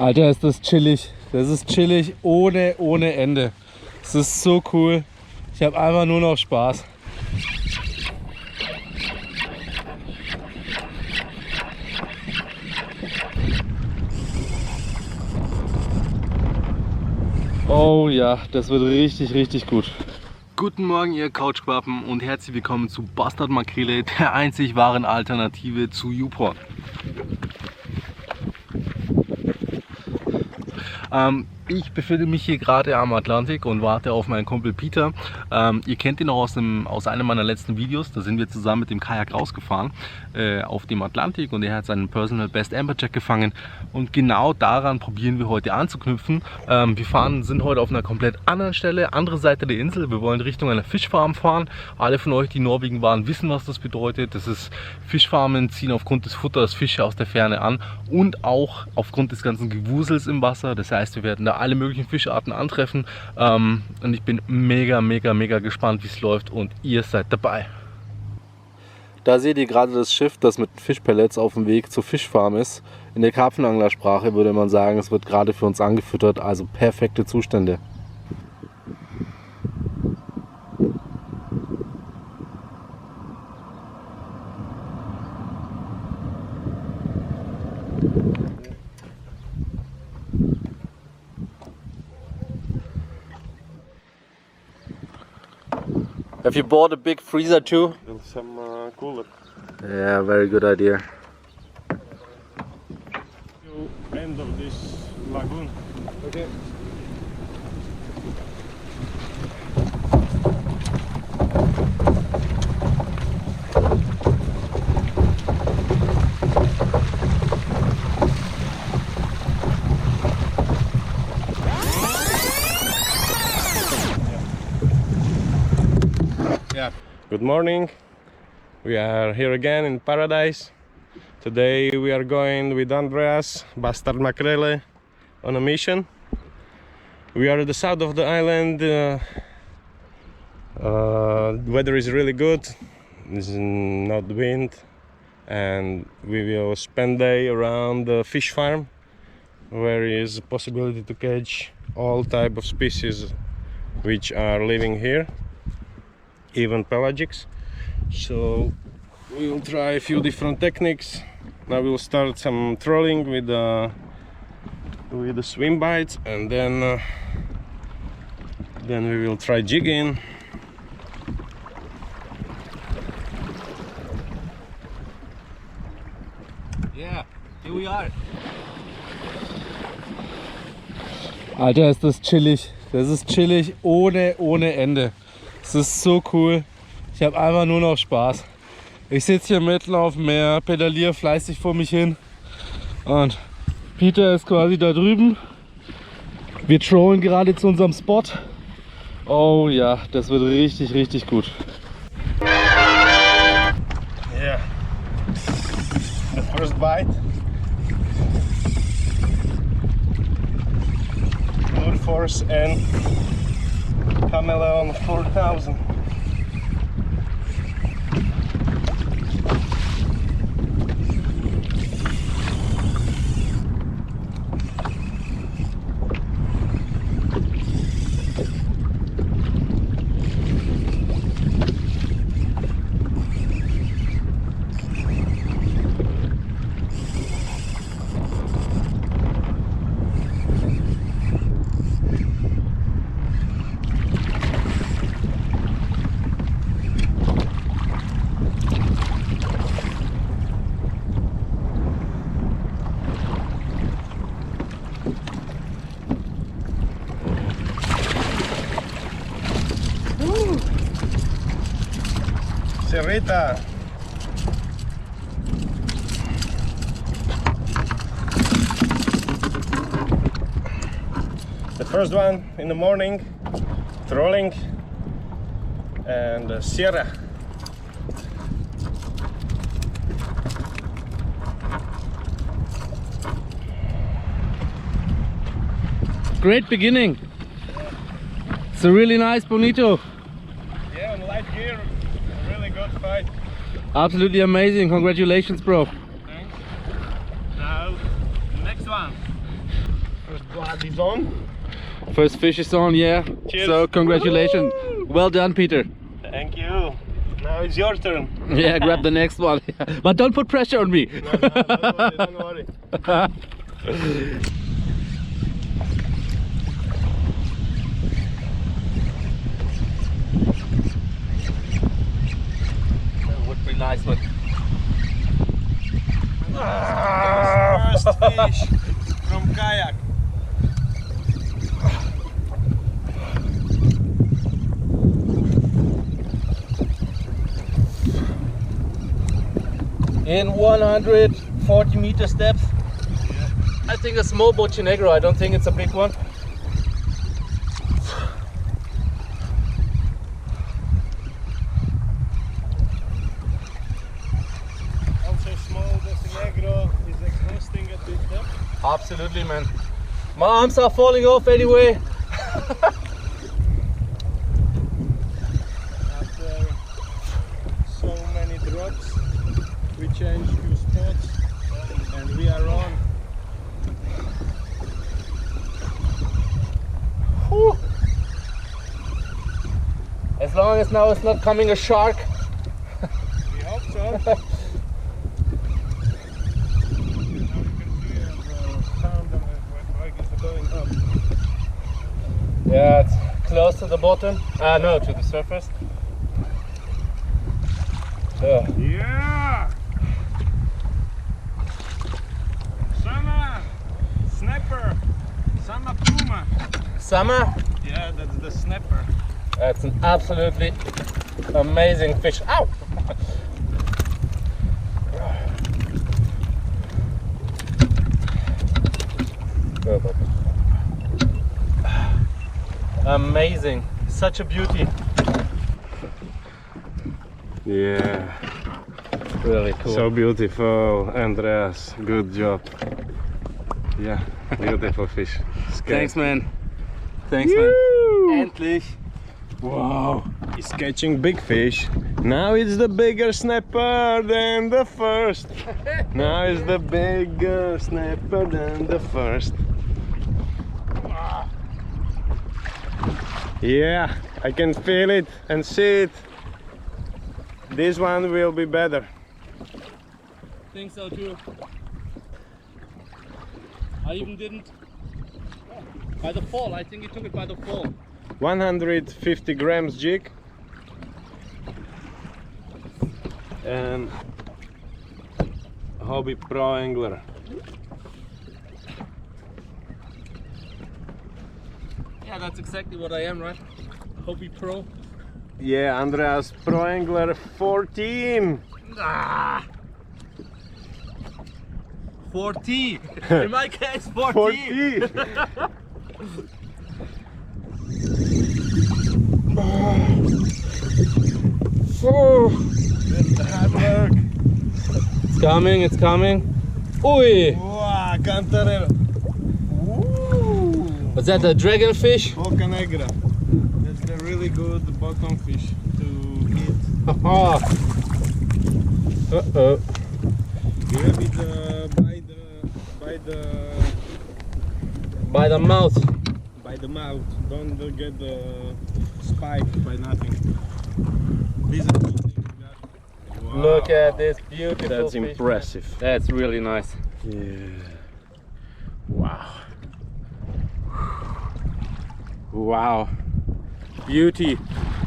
Alter, ist das chillig. Das ist chillig ohne Ende. Es ist so cool. Ich habe einfach nur noch Spaß. Oh ja, das wird richtig gut. Guten Morgen, ihr Couchquappen, und herzlich willkommen zu Bastardmakrele, der einzig wahren Alternative zu Newport. Ich befinde mich hier gerade am Atlantik und warte auf meinen Kumpel Peter. Ihr kennt ihn auch aus einem meiner letzten Videos. Da sind wir zusammen mit dem Kajak rausgefahren auf dem Atlantik, und er hat seinen Personal Best Amberjack gefangen. Und genau daran probieren wir heute anzuknüpfen. Wir sind heute auf einer komplett anderen Stelle, andere Seite der Insel. Wir wollen Richtung einer Fischfarm fahren. Alle von euch, die in Norwegen waren, wissen, was das bedeutet. Das ist, Fischfarmen ziehen aufgrund des Futters Fische aus der Ferne an und auch aufgrund des ganzen Gewusels im Wasser. Das heißt, wir werden da alle möglichen Fischarten antreffen, und ich bin mega gespannt, wie es läuft, und ihr seid dabei. Da seht ihr gerade das Schiff, das mit Fischpellets auf dem Weg zur Fischfarm ist. In der Karpfenanglersprache würde man sagen, es wird gerade für uns angefüttert, also perfekte Zustände. Have you bought a big freezer too? And some cooler. Yeah, very good idea. End of this lagoon. Okay. Good morning. We are here again in paradise. Today we are going with Andreas, Bastardmakrele, on a mission. We are at the south of the island. The weather is really good. There's not wind, and we will spend day around the fish farm, where is a possibility to catch all type of species which are living here, even pelagics. So we will try a few different techniques. Now we will start some trolling with the swim bites, and then we will try jigging. Yeah, here we are. Alter, ist das chillig. Das ist chillig ohne Ende. Es ist so cool. Ich habe einfach nur noch Spaß. Ich sitze hier mitten auf dem Meer, pedaliere fleißig vor mich hin, und Peter ist quasi da drüben. Wir trollen gerade zu unserem Spot. Oh ja, das wird richtig gut. Yeah. The first bite. Lure Force and Chameleon 4000. Rita. The first one in the morning, trolling, and Sierra. Great beginning. It's a really nice bonito. Yeah, on light gear, really good fight. Absolutely amazing. Congratulations, bro. Thanks. Now, the next one. First blood is on. First fish is on, yeah. Cheers. So congratulations. Well done, Peter. Thank you. Now it's your turn. Yeah, grab the next one. But don't put pressure on me. No, don't worry. That would be nice one. First fish from Kajak. In 140 meter steps. I think a small boat negro. I don't think it's a big one. Also small Negro is exhausting at this depth. Absolutely, man. My arms are falling off anyway. After so many drops, we changed few spots and we are on. Whew. As long as now it's not coming a shark. We hope so. Now you can see the sound of it is going up. Yeah, it's close to the bottom. No, to the surface. Yeah! Sama! Snapper! Sama Puma! Summer. Yeah, that's the snapper. That's an absolutely amazing fish. Ow! Amazing. Such a beauty. Yeah, Really cool. so beautiful, Andreas. Good job. Yeah, beautiful fish. Thanks, man. Thanks, man. Endlich. Wow, he's catching big fish. Now it's the bigger snapper than the first. Now it's the bigger snapper than the first. Yeah, I can feel it and see it. This one will be better. Think so too. I even didn't. By the fall, I think he took it by the fall. 150 grams jig. And hobby pro angler. Yeah, that's exactly what I am, right? Hobby pro. Yeah, Andreas pro angler 14. Ah! 40. In my case, 40. 40. Hard work. It's coming, it's coming. Oi! Wow, cantarero. Was that a dragonfish? Boca negra. That's a really good bottom fish to eat. Uh-oh. Grab it By the mouth. by the mouth. Don't get the spike by nothing. This is good thing you got. Wow. Look at this beautiful That's fish. impressive. That's really nice. Yeah. Wow. Wow. Beauty.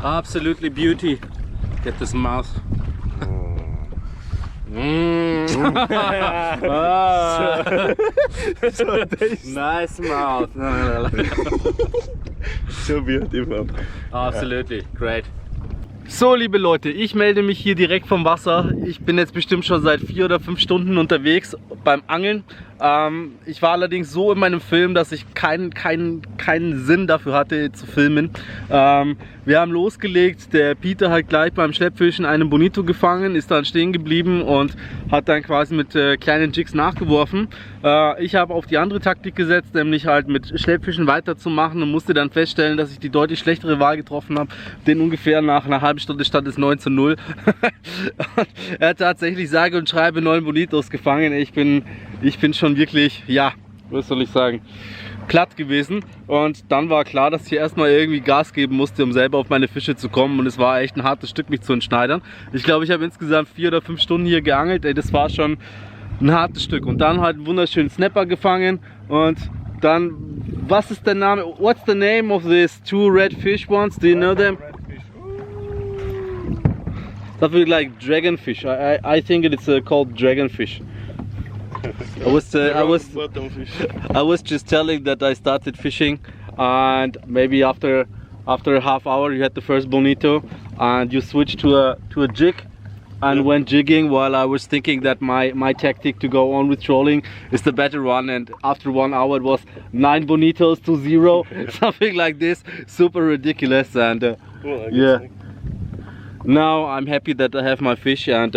Absolutely beauty. Get this mouth. So tasty. Nice mouth. So beautiful. Absolutely great. So, liebe Leute, ich melde mich hier direkt vom Wasser. Ich bin jetzt bestimmt schon seit 4 oder 5 Stunden unterwegs beim Angeln. Ich war allerdings so in meinem Film, dass ich keinen Sinn dafür hatte zu filmen. Wir haben losgelegt, der Peter hat gleich beim Schleppfischen einen Bonito gefangen, ist dann stehen geblieben und hat dann quasi mit kleinen Jigs nachgeworfen. Ich habe auf die andere Taktik gesetzt, nämlich halt mit Schleppfischen weiterzumachen und musste dann feststellen, dass ich die deutlich schlechtere Wahl getroffen habe. Den ungefähr nach einer halben Stunde stand es 9:0. Er hat tatsächlich sage und schreibe 9 Bonitos gefangen. Ich bin schon wirklich, ja, was soll ich sagen, platt gewesen. Und dann war klar, dass ich erstmal irgendwie Gas geben musste, um selber auf meine Fische zu kommen. Und es war echt ein hartes Stück, mich zu entschneidern. Ich glaube, ich habe insgesamt 4 oder 5 Stunden hier geangelt. Ey, das war schon ein hartes Stück. Und dann halt einen wunderschönen Snapper gefangen. Und dann, was ist der Name? What's the name of these 2 red fish ones? Do you know them? Something like dragonfish. I think it's called dragonfish. I was just telling that I started fishing, and maybe after a half hour you had the first bonito, and you switched to a jig and went jigging, while I was thinking that my tactic to go on with trolling is the better one. And after 1 hour it was 9 bonitos to 0, something like this, super ridiculous. And yeah. Now I'm happy that I have my fish, and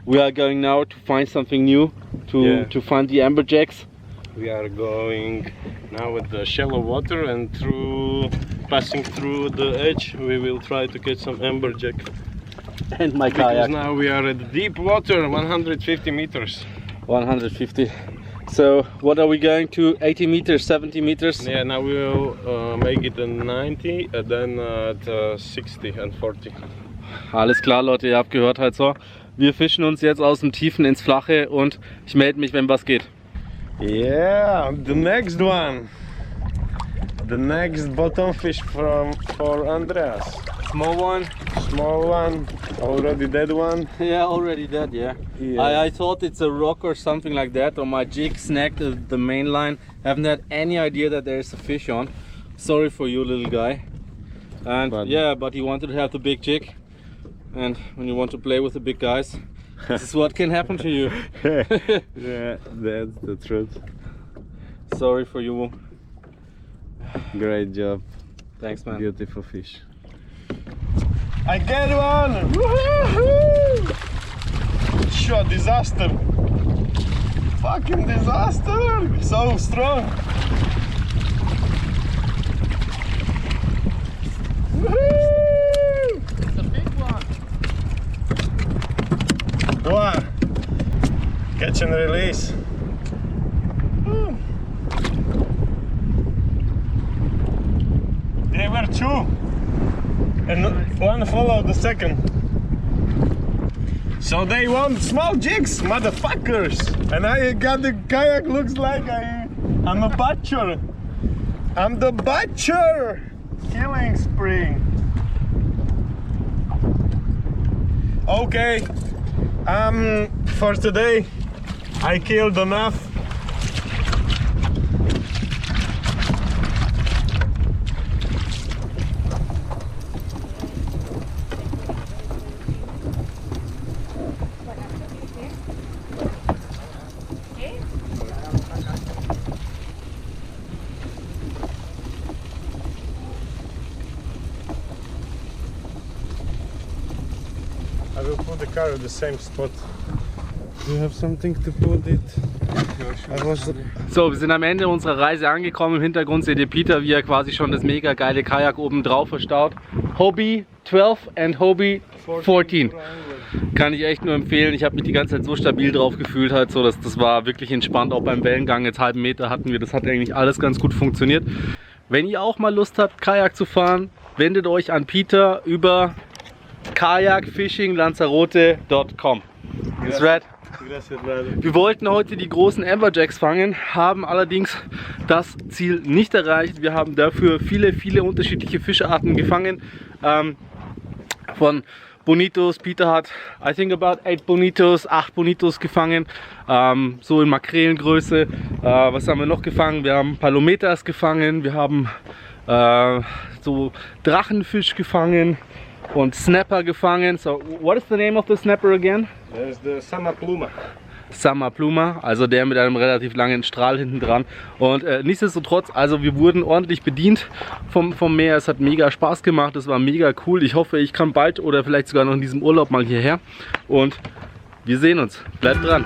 we are going now to find something new, to find the amberjacks. We are going now with the shallow water, and passing through the edge we will try to catch some amberjack. And my because kayak. Now we are at deep water, 150 meters. 150. So what are we going to? 80 meters, 70 meters? Yeah, now we will make it at 90 and then at 60 and 40. Alles klar, Leute, ihr habt gehört halt so. Wir fischen uns jetzt aus dem Tiefen ins Flache und ich melde mich, wenn was geht. Yeah, the next one. The next bottom fish for Andreas. Small one? Small one, already dead one. Yeah, already dead, yeah. I thought it's a rock or something like that, or my jig snagged the main line. Haven't had any idea that there's a fish on. Sorry for you, little guy. And but he wanted to have the big jig. And when you want to play with the big guys, this is what can happen to you. Yeah, that's the truth. Sorry for you. Great job. Thanks, man. Beautiful fish. I get one! Woohoo! Sure, disaster. Fucking disaster! So strong. Woohoo! It's a big one. Go on. Catch and release. Woo. They were 2. And one followed the second. So they want small jigs, motherfuckers. And I got the kayak, looks like I'm a butcher. I'm the butcher. Killing spree. Okay. For today I killed enough. I will put the car at the same spot. Do you have something to put it? So, wir sind am Ende unserer Reise angekommen. Im Hintergrund seht ihr Peter, wie er quasi schon das mega geile Kajak oben drauf verstaut. Hobie 12 and Hobie 14. Kann ich echt nur empfehlen. Ich habe mich die ganze Zeit so stabil drauf gefühlt, halt so, das war wirklich entspannt. Auch beim Wellengang, jetzt halben Meter hatten wir, das hat eigentlich alles ganz gut funktioniert. Wenn ihr auch mal Lust habt, Kajak zu fahren, wendet euch an Peter über kajakfishinglanzarote.com. Ist red. Wir wollten heute die großen Amberjacks fangen, haben allerdings das Ziel nicht erreicht. Wir haben dafür viele unterschiedliche Fischarten gefangen. Von Bonitos, Peter hat, I think about 8 Bonitos gefangen, so in Makrelengröße. Was haben wir noch gefangen? Wir haben Palometas gefangen, wir haben so Drachenfisch gefangen und Snapper gefangen. So, what is the name of the snapper again? There's the Sama Pluma. Sama Pluma, also der mit einem relativ langen Strahl hinten dran. Und nichtsdestotrotz, also wir wurden ordentlich bedient vom Meer. Es hat mega Spaß gemacht, es war mega cool. Ich hoffe, ich kann bald oder vielleicht sogar noch in diesem Urlaub mal hierher. Und wir sehen uns. Bleibt dran.